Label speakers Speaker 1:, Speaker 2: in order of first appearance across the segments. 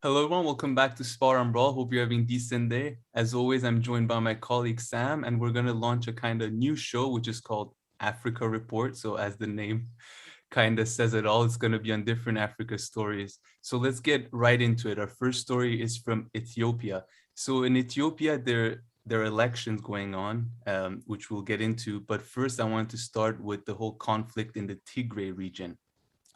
Speaker 1: Hello everyone, welcome back to Spar&Brawl. Hope you're having a decent day. As always, I'm joined by my colleague Sam, and we're going to launch a kind of new show, which is called Africa Report. So as the name kind of says it all, it's going to be on different Africa stories. So let's get right into it. Our first story is from Ethiopia. So in Ethiopia, there are elections going on, which we'll get into. But first, I want to start with the whole conflict in the Tigray region.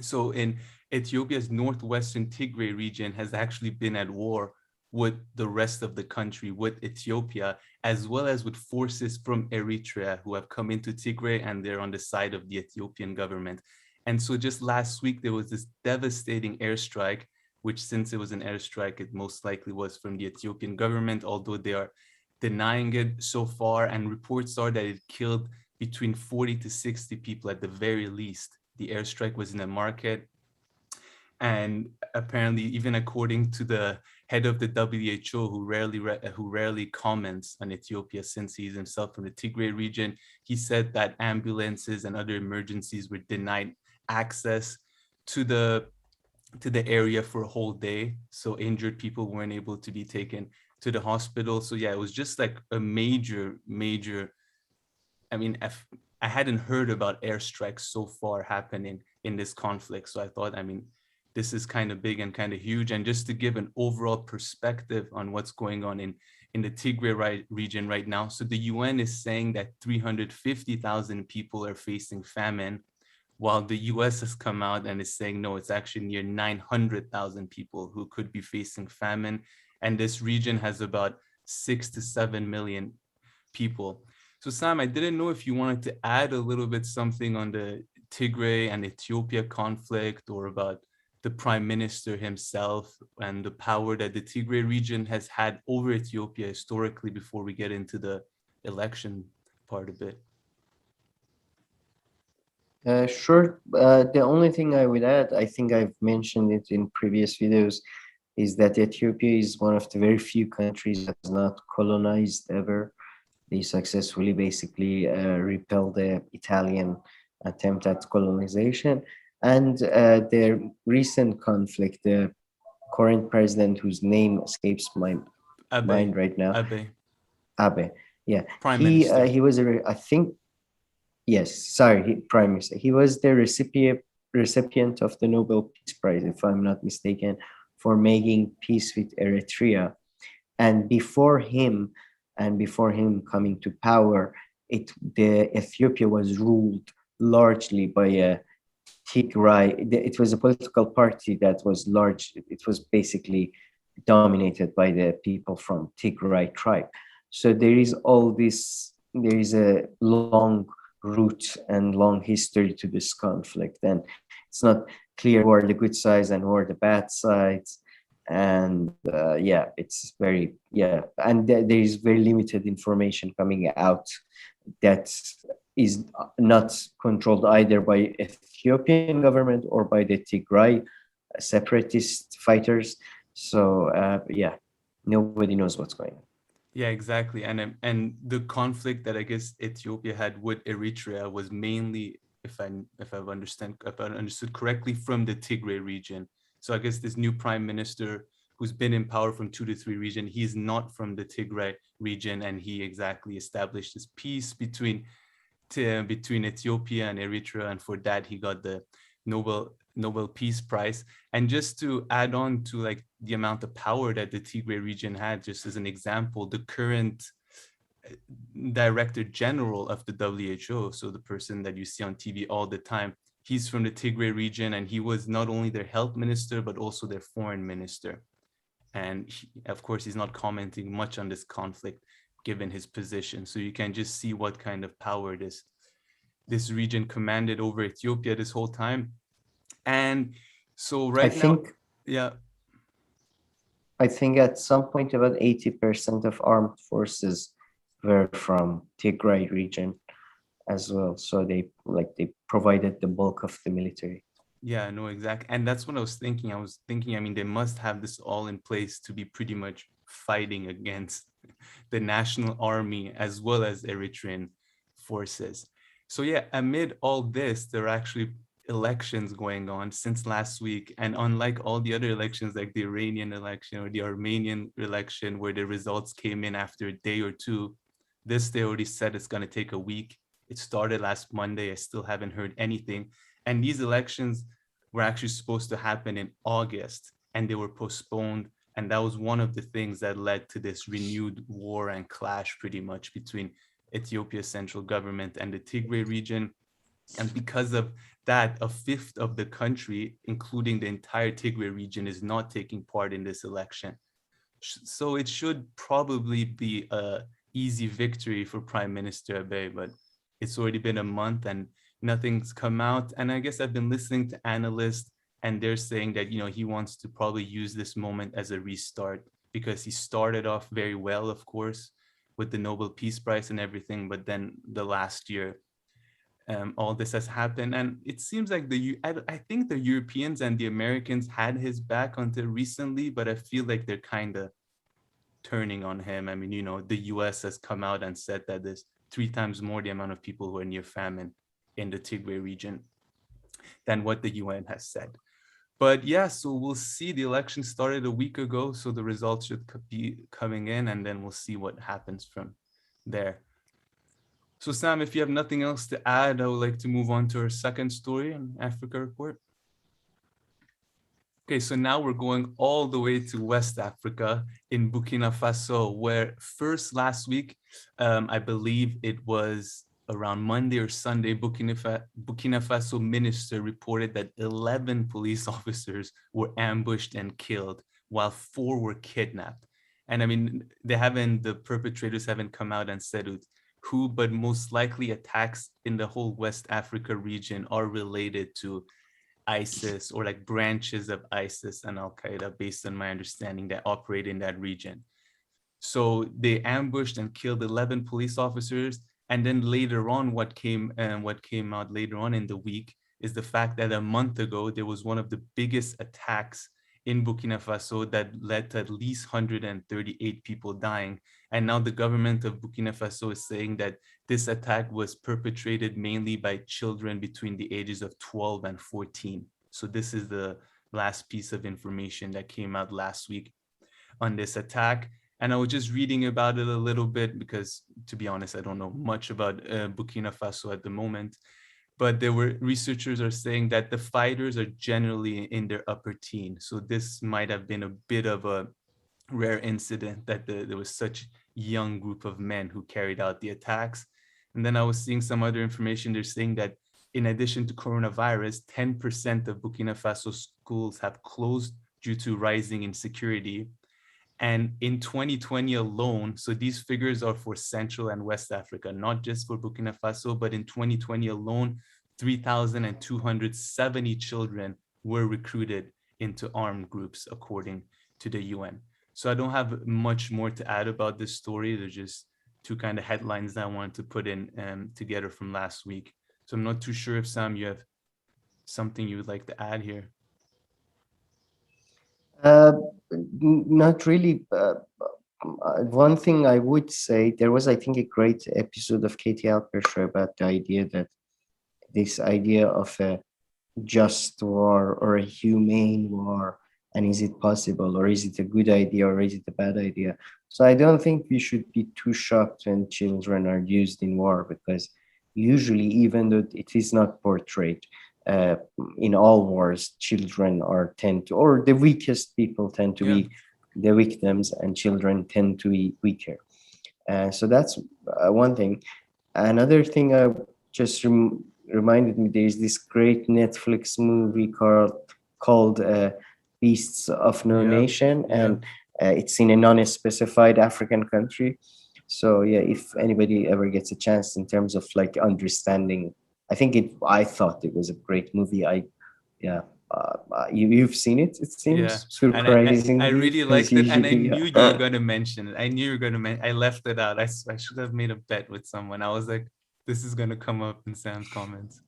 Speaker 1: So in Ethiopia's northwestern Tigray region has actually been at war with the rest of the country, with Ethiopia, as well as with forces from Eritrea who have come into Tigray and they're on the side of the Ethiopian government. And so just last week, there was this devastating airstrike, which since it was an airstrike, it most likely was from the Ethiopian government, although they are denying it so far. And reports are that it killed between 40 to 60 people at the very least. The airstrike was in a market, and apparently, even according to the head of the WHO, who rarely comments on Ethiopia since he's himself from the Tigray region, he said that ambulances and other emergencies were denied access to the area for a whole day. So injured people weren't able to be taken to the hospital. So yeah, it was just like a major. I mean, I hadn't heard about airstrikes so far happening in this conflict. So I thought, I mean, this is kind of big and kind of huge. And just to give an overall perspective on what's going on in the Tigray region right now. So the UN is saying that 350,000 people are facing famine, while the US has come out and is saying, no, it's actually near 900,000 people who could be facing famine. And this region has about 6 to 7 million people. So Sam, I didn't know if you wanted to add a little bit something on the Tigray and Ethiopia conflict, or about the prime minister himself and the power that the Tigray region has had over Ethiopia historically, before we get into the election part of it.
Speaker 2: Sure. The only thing I would add, I think I've mentioned it in previous videos, is that Ethiopia is one of the very few countries that is not colonized ever. They successfully basically repelled the Italian attempt at colonization. And their recent conflict, the current president, whose name escapes my mind right now, Abe. Yeah,
Speaker 1: Prime Minister.
Speaker 2: He was I think, yes, sorry, Prime Minister. He was the recipient of the Nobel Peace Prize, if I'm not mistaken, for making peace with Eritrea. And before him coming to power, the Ethiopia was ruled largely by a Tigray. It was a political party that was large. It was basically dominated by the people from Tigray tribe. So there is all this. There is a long root and long history to this conflict, and it's not clear who are the good sides and who are the bad sides. And it's very, and there is very limited information coming out that is not controlled either by Ethiopian government or by the Tigray separatist fighters. So nobody knows what's going on.
Speaker 1: Yeah, exactly. And the conflict that I guess Ethiopia had with Eritrea was mainly, if I've understood correctly, from the Tigray region. So I guess this new prime minister who's been in power from 2 to 3 region, he's not from the Tigray region, and he exactly established this peace between Ethiopia and Eritrea, and for that he got the Nobel Peace Prize. And just to add on to like the amount of power that the Tigray region had, just as an example, the current director general of the WHO, so the person that you see on TV all the time, he's from the Tigray region, and he was not only their health minister, but also their foreign minister. And of course, he's not commenting much on this conflict given his position. So you can just see what kind of power this region commanded over Ethiopia this whole time. And so I
Speaker 2: think at some point about 80% of armed forces were from Tigray region as well. So they provided the bulk of the military.
Speaker 1: Yeah, no, exactly. And that's what I was thinking. I mean, they must have this all in place to be pretty much fighting against the national army as well as Eritrean forces. So yeah, amid all this, there are actually elections going on since last week. And unlike all the other elections, like the Iranian election or the Armenian election, where the results came in after a day or two, this they already said it's going to take a week. It started last Monday. I still haven't heard anything. And these elections were actually supposed to happen in August, and they were postponed. And that was one of the things that led to this renewed war and clash pretty much between Ethiopia's central government and the Tigray region. And because of that, a fifth of the country, including the entire Tigray region, is not taking part in this election. So it should probably be a easy victory for Prime Minister Abiy, but it's already been a month and nothing's come out. And I guess I've been listening to analysts, and they're saying that, you know, he wants to probably use this moment as a restart, because he started off very well, of course, with the Nobel Peace Prize and everything, but then the last year, all this has happened. And it seems like I think the Europeans and the Americans had his back until recently, but I feel like they're kind of turning on him. I mean, you know, the US has come out and said that there's 3 times more the amount of people who are near famine in the Tigray region than what the UN has said. But yeah, so we'll see. The election started a week ago, so the results should be coming in, and then we'll see what happens from there. So Sam, if you have nothing else to add, I would like to move on to our second story on Africa Report. Okay, so now we're going all the way to West Africa in Burkina Faso, where first last week, I believe it was around Monday or Sunday, Burkina Faso minister reported that 11 police officers were ambushed and killed, while 4 were kidnapped. And I mean, the perpetrators haven't come out and said who, but most likely attacks in the whole West Africa region are related to ISIS, or like branches of ISIS and Al-Qaeda, based on my understanding, that operate in that region. So they ambushed and killed 11 police officers. And then later on, what came out later on in the week is the fact that a month ago, there was one of the biggest attacks in Burkina Faso that led to at least 138 people dying. And now the government of Burkina Faso is saying that this attack was perpetrated mainly by children between the ages of 12 and 14. So this is the last piece of information that came out last week on this attack. And I was just reading about it a little bit because, to be honest, I don't know much about Burkina Faso at the moment. But researchers are saying that the fighters are generally in their upper teens. So this might have been a bit of a rare incident that there was such young group of men who carried out the attacks. And then I was seeing some other information. They're saying that in addition to coronavirus, 10% of Burkina Faso schools have closed due to rising insecurity. And in 2020 alone, so these figures are for Central and West Africa, not just for Burkina Faso, but in 2020 alone, 3,270 children were recruited into armed groups, according to the UN. So I don't have much more to add about this story. There's just 2 kind of headlines that I wanted to put in together from last week. So I'm not too sure if, Sam, you have something you would like to add here.
Speaker 2: Not really. One thing I would say, there was, I think, a great episode of Katie Alper show about the idea that this idea of a just war or a humane war, and is it possible, or is it a good idea, or is it a bad idea? So I don't think we should be too shocked when children are used in war, because usually, even though it is not portrayed, in all wars, children or the weakest people tend to be the victims, and children tend to be weaker. So that's one thing. Another thing I just reminded me, there's this great Netflix movie called Beasts of No Nation, and it's in a non-specified African country. So yeah, if anybody ever gets a chance in terms of like understanding, I thought it was a great movie. You've seen it, it seems, surprisingly.
Speaker 1: I really liked it, and I knew you were going to mention it. I knew you were going to mention. I left it out. I should have made a bet with someone. I was like, this is going to come up in Sam's comments.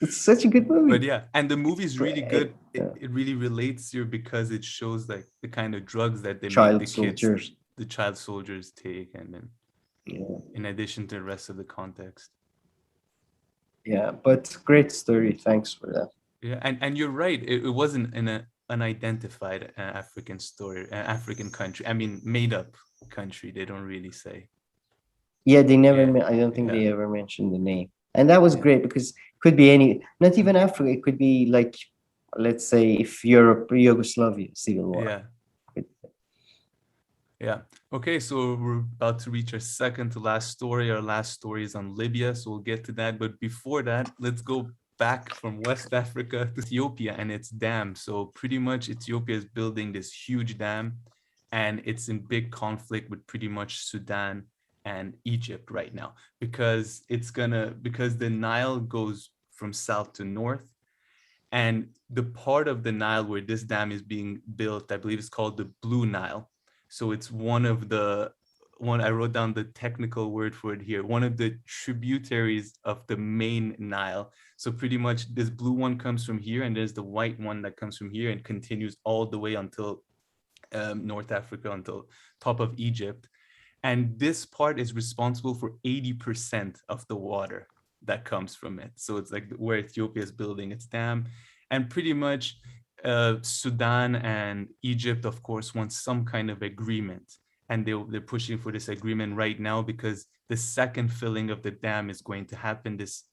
Speaker 2: It's such a good movie.
Speaker 1: But yeah, and the movie is really good. It really relates here because it shows like the kind of drugs that they make the child soldiers take, and then in addition to the rest of the context.
Speaker 2: Yeah, but great story. Thanks for that.
Speaker 1: Yeah, and you're right. It wasn't in a unidentified African story, African country. I mean, made up country. They don't really say.
Speaker 2: Yeah, they never.
Speaker 1: Yeah,
Speaker 2: I don't think
Speaker 1: yeah,
Speaker 2: they ever mentioned the name, and that was
Speaker 1: yeah.
Speaker 2: great because it could be any, not even Africa. It could be like, let's say, if Europe, Yugoslavia, civil war.
Speaker 1: Yeah. Yeah. Okay, so we're about to reach our second to last story. Our last story is on Libya, so we'll get to that. But before that, let's go back from West Africa to Ethiopia and its dam. So pretty much Ethiopia is building this huge dam, and it's in big conflict with pretty much Sudan and Egypt right now because the Nile goes from south to north, and the part of the Nile where this dam is being built, I believe, is called the Blue Nile. So it's one of the one I wrote down the technical word for it here, one of the tributaries of the main Nile. So pretty much this blue one comes from here, and there's the white one that comes from here and continues all the way until North Africa, until top of Egypt. And this part is responsible for 80% of the water that comes from it. So it's like where Ethiopia is building its dam. And pretty much Sudan and Egypt, of course, want some kind of agreement. And they're pushing for this agreement right now because the second filling of the dam is going to happen this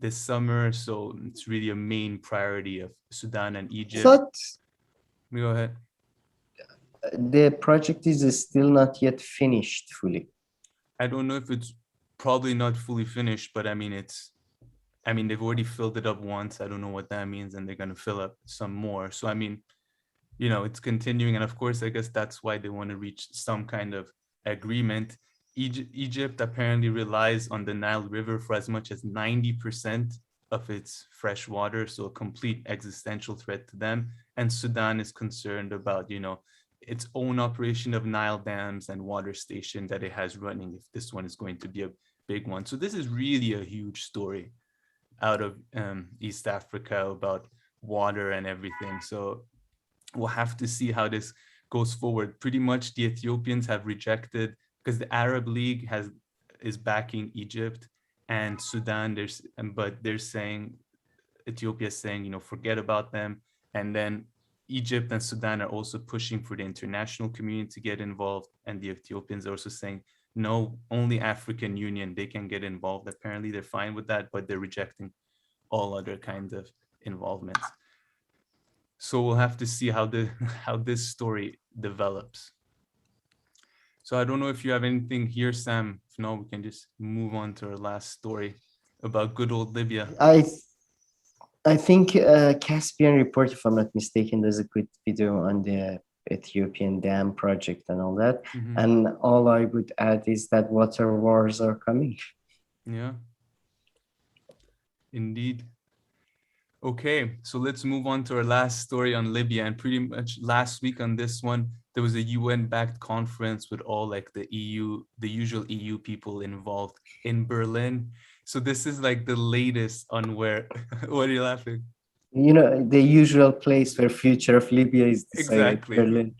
Speaker 1: summer. So it's really a main priority of Sudan and
Speaker 2: I
Speaker 1: Egypt.
Speaker 2: thought
Speaker 1: Go ahead.
Speaker 2: the project is still not yet finished fully.
Speaker 1: I don't know if it's probably not fully finished, but I mean, they've already filled it up once. I don't know what that means, and they're going to fill up some more. So, I mean, it's continuing. And of course, I guess that's why they want to reach some kind of agreement. Egypt apparently relies on the Nile River for as much as 90% of its fresh water, so a complete existential threat to them. And Sudan is concerned about, its own operation of Nile dams and water station that it has running, if this one is going to be a big one. So this is really a huge story out of East Africa about water and everything. So we'll have to see how this goes forward. Pretty much the Ethiopians have rejected, because the Arab League is backing Egypt and Sudan. But they're saying, Ethiopia is saying, forget about them. And then Egypt and Sudan are also pushing for the international community to get involved. And the Ethiopians are also saying, no, only African Union, they can get involved. Apparently they're fine with that, but they're rejecting all other kinds of involvements. So we'll have to see how how this story develops. So I don't know if you have anything here, Sam. If not, we can just move on to our last story about good old Libya.
Speaker 2: I think Caspian Report, if I'm not mistaken, does a good video on the Ethiopian dam project and all that.
Speaker 1: Mm-hmm.
Speaker 2: And all I would add is that water wars are coming.
Speaker 1: Yeah, indeed. Okay, so let's move on to our last story on Libya. And pretty much last week on this one, there was a UN-backed conference with all like the EU, the usual EU people involved in Berlin. So this is like the latest on where, what are you laughing?
Speaker 2: The usual place where future of Libya is decided,
Speaker 1: Exactly.
Speaker 2: Berlin.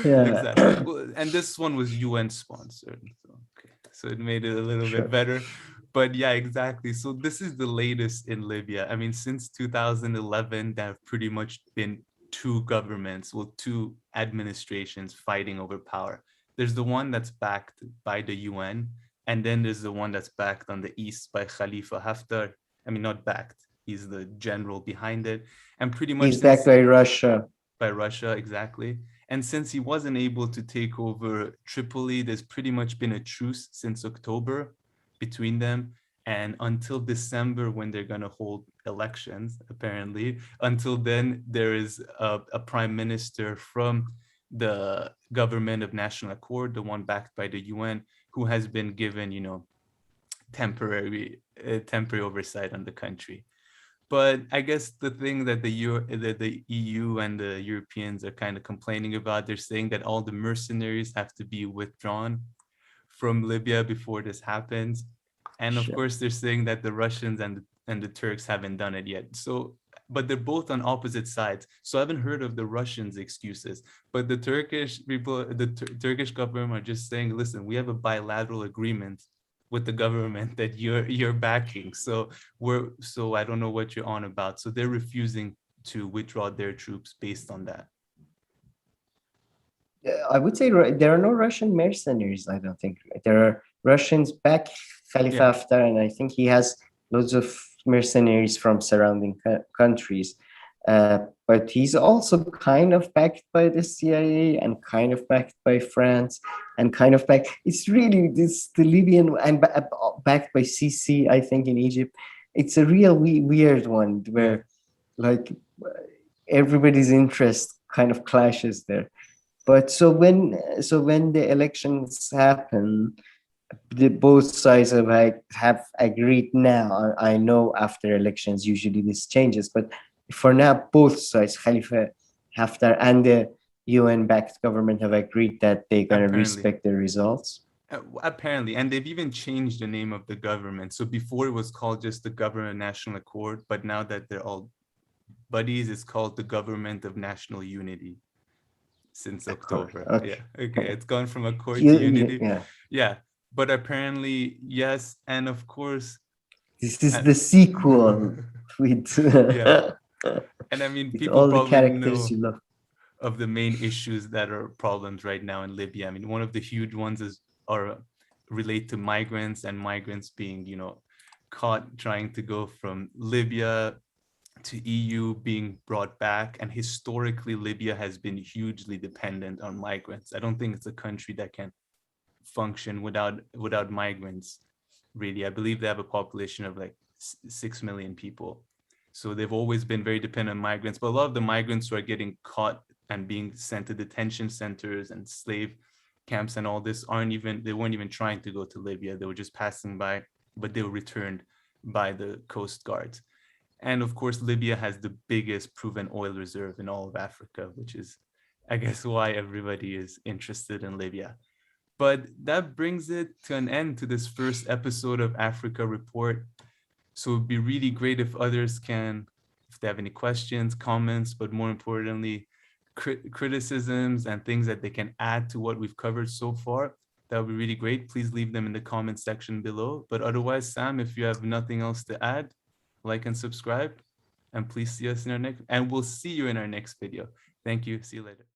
Speaker 2: Yeah.
Speaker 1: Exactly. Well, and this one was UN sponsored. So, okay. So it made it a little bit better. But yeah, exactly. So this is the latest in Libya. I mean, since 2011, there have pretty much been two governments, well, two administrations fighting over power. There's the one that's backed by the UN, and then there's the one that's backed on the east by Khalifa Haftar. I mean, not backed. He's the general behind it. And pretty much
Speaker 2: he's backed by Russia.
Speaker 1: By Russia, exactly. And since he wasn't able to take over Tripoli, there's pretty much been a truce since October between them. And until December, when they're going to hold elections, apparently, until then, there is a prime minister from the government of national accord, the one backed by the UN, who has been given, temporary oversight on the country. But I guess the thing that the EU and the Europeans are kind of complaining about, they're saying that all the mercenaries have to be withdrawn from Libya before this happens. And of course, they're saying that the Russians and the Turks haven't done it yet. So, but they're both on opposite sides. So I haven't heard of the Russians' excuses, but the Turkish people, the Turkish government are just saying, listen, we have a bilateral agreement with the government that you're backing. So I don't know what you're on about. So they're refusing to withdraw their troops based on that.
Speaker 2: I would say there are no Russian mercenaries. I don't think there are Russians back Khalifa
Speaker 1: Yeah,
Speaker 2: Haftar, and I think he has loads of mercenaries from surrounding countries. But he's also kind of backed by the CIA and kind of backed by France and kind of backed. It's really this the Libyan and backed by Sisi, I think, in Egypt. It's a real weird one
Speaker 1: yeah,
Speaker 2: where like everybody's interest kind of clashes there. But so when the elections happen, both sides have agreed now. I know after elections usually this changes, but for now both sides, Khalifa Haftar and the UN-backed government, have agreed that they're gonna
Speaker 1: apparently.
Speaker 2: respect the results.
Speaker 1: Apparently, and they've even changed the name of the government. So before it was called just the Government of National Accord, but now that they're all buddies, it's called the Government of National Unity since
Speaker 2: Accord.
Speaker 1: October. Yeah,
Speaker 2: Okay.
Speaker 1: okay, it's gone from Accord to Unity.
Speaker 2: Yeah.
Speaker 1: Yeah, but apparently, yes, and of course,
Speaker 2: This is
Speaker 1: uh,
Speaker 2: the sequel with
Speaker 1: yeah, and I mean,
Speaker 2: with
Speaker 1: people
Speaker 2: all the
Speaker 1: probably
Speaker 2: characters
Speaker 1: know
Speaker 2: you love.
Speaker 1: of the main issues that are problems right now in Libya. I mean, one of the huge ones is or relate to migrants and migrants being, caught trying to go from Libya to EU, being brought back. And historically, Libya has been hugely dependent on migrants. I don't think it's a country that can function without migrants, really. I believe they have a population of like 6 million people. So they've always been very dependent on migrants. But a lot of the migrants who are getting caught and being sent to detention centers and slave camps and all this they weren't even trying to go to Libya. They were just passing by, but they were returned by the coast guards. And of course, Libya has the biggest proven oil reserve in all of Africa, which is, I guess, why everybody is interested in Libya. But that brings it to an end to this first episode of Africa Report. So it'd be really great if others can, if they have any questions, comments, but more importantly, criticisms and things that they can add to what we've covered so far. That would be really great. Please leave them in the comment section below. But otherwise, Sam, if you have nothing else to add, like and subscribe. And please see us in our next, and we'll see you in our next video. Thank you. See you later.